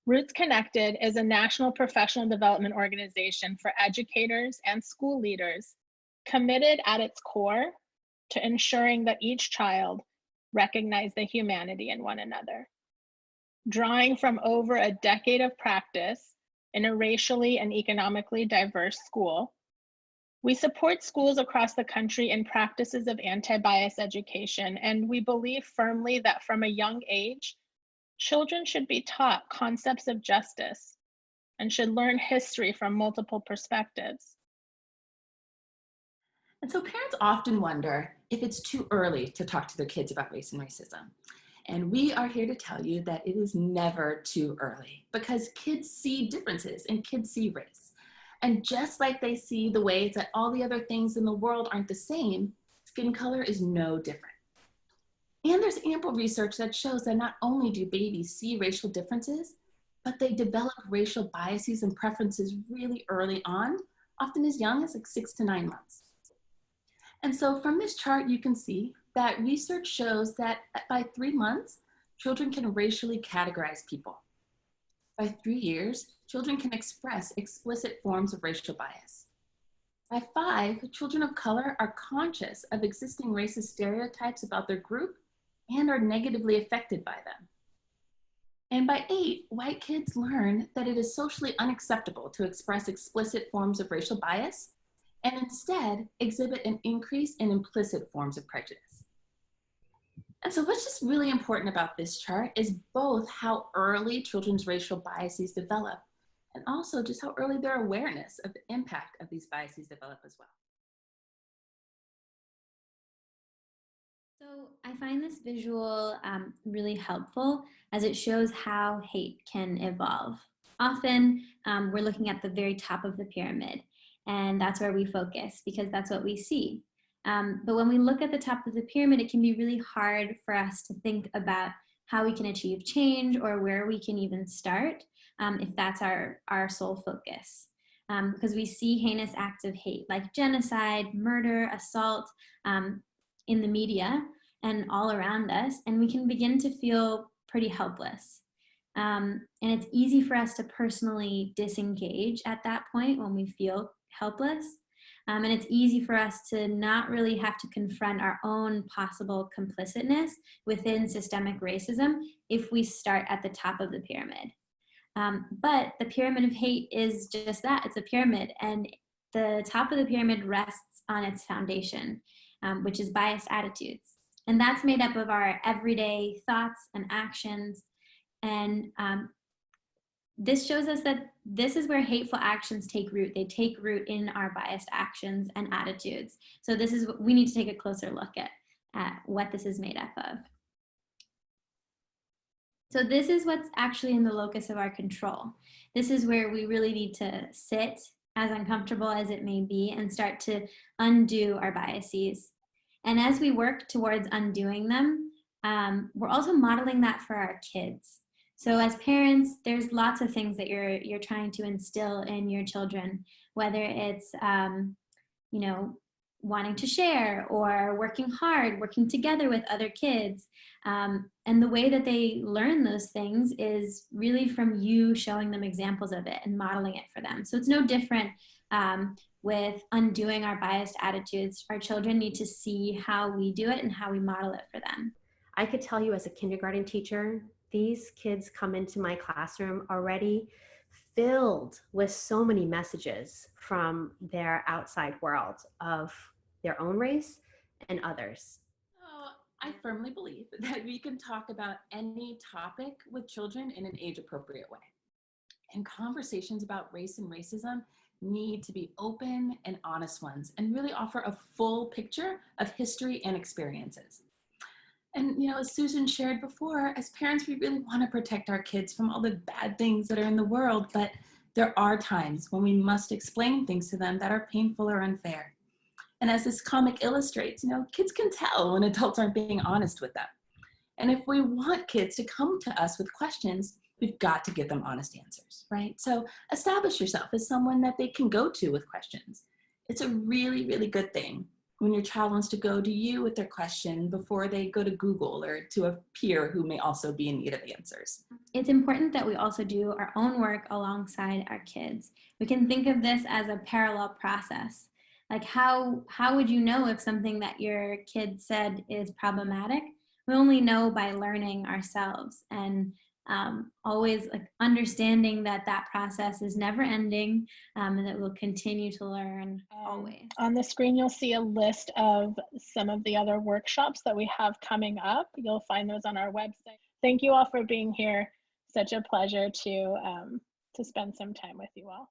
Roots Connected is a national professional development organization for educators and school leaders committed at its core to ensuring that each child recognize the humanity in one another. Drawing from over a decade of practice in a racially and economically diverse school, we support schools across the country in practices of anti-bias education, and we believe firmly that from a young age, children should be taught concepts of justice and should learn history from multiple perspectives. And so parents often wonder if it's too early to talk to their kids about race and racism. And we are here to tell you that it is never too early because kids see differences and kids see race. And just like they see the ways that all the other things in the world aren't the same, skin color is no different. And there's ample research that shows that not only do babies see racial differences, but they develop racial biases and preferences really early on, often as young as like 6 to 9 months. And so from this chart, you can see that research shows that by 3 months, children can racially categorize people. By 3 years, children can express explicit forms of racial bias. By 5, children of color are conscious of existing racist stereotypes about their group and are negatively affected by them. And by 8, white kids learn that it is socially unacceptable to express explicit forms of racial bias and instead exhibit an increase in implicit forms of prejudice. And so what's just really important about this chart is both how early children's racial biases develop and also just how early their awareness of the impact of these biases develop as well. So I find this visual really helpful as it shows how hate can evolve. Often we're looking at the very top of the pyramid, and that's where we focus because that's what we see. But when we look at the top of the pyramid, it can be really hard for us to think about how we can achieve change or where we can even start if that's our sole focus. Because we see heinous acts of hate like genocide, murder, assault in the media and all around us, and we can begin to feel pretty helpless. And it's easy for us to personally disengage at that point when we feel helpless. And it's easy for us to not really have to confront our own possible complicitness within systemic racism if we start at the top of the pyramid. But the pyramid of hate is just that, it's a pyramid, and the top of the pyramid rests on its foundation, which is biased attitudes. And that's made up of our everyday thoughts and actions. And this shows us that this is where hateful actions take root. They take root in our biased actions and attitudes. So this is what we need to take a closer look at what this is made up of. So this is what's actually in the locus of our control. This is where we really need to sit, as uncomfortable as it may be, and start to undo our biases. And as we work towards undoing them, we're also modeling that for our kids. So as parents, there's lots of things that you're trying to instill in your children, whether it's wanting to share or working hard, working together with other kids. And the way that they learn those things is really from you showing them examples of it and modeling it for them. So it's no different with undoing our biased attitudes. Our children need to see how we do it and how we model it for them. I could tell you as a kindergarten teacher, these kids come into my classroom already filled with so many messages from their outside world of their own race and others. I firmly believe that we can talk about any topic with children in an age-appropriate way. And conversations about race and racism need to be open and honest ones and really offer a full picture of history and experiences. And as Susan shared before, as parents, we really want to protect our kids from all the bad things that are in the world, but there are times when we must explain things to them that are painful or unfair. And as this comic illustrates, kids can tell when adults aren't being honest with them. And if we want kids to come to us with questions, we've got to give them honest answers, right? So establish yourself as someone that they can go to with questions. It's a really, really good thing when your child wants to go to you with their question before they go to Google or to a peer who may also be in need of answers. It's important that we also do our own work alongside our kids. We can think of this as a parallel process. Like how would you know if something that your kid said is problematic? We only know by learning ourselves, and always like understanding that that process is never ending, and that we'll continue to learn always. On the screen, you'll see a list of some of the other workshops that we have coming up. You'll find those on our website. Thank you all for being here. Such a pleasure to spend some time with you all.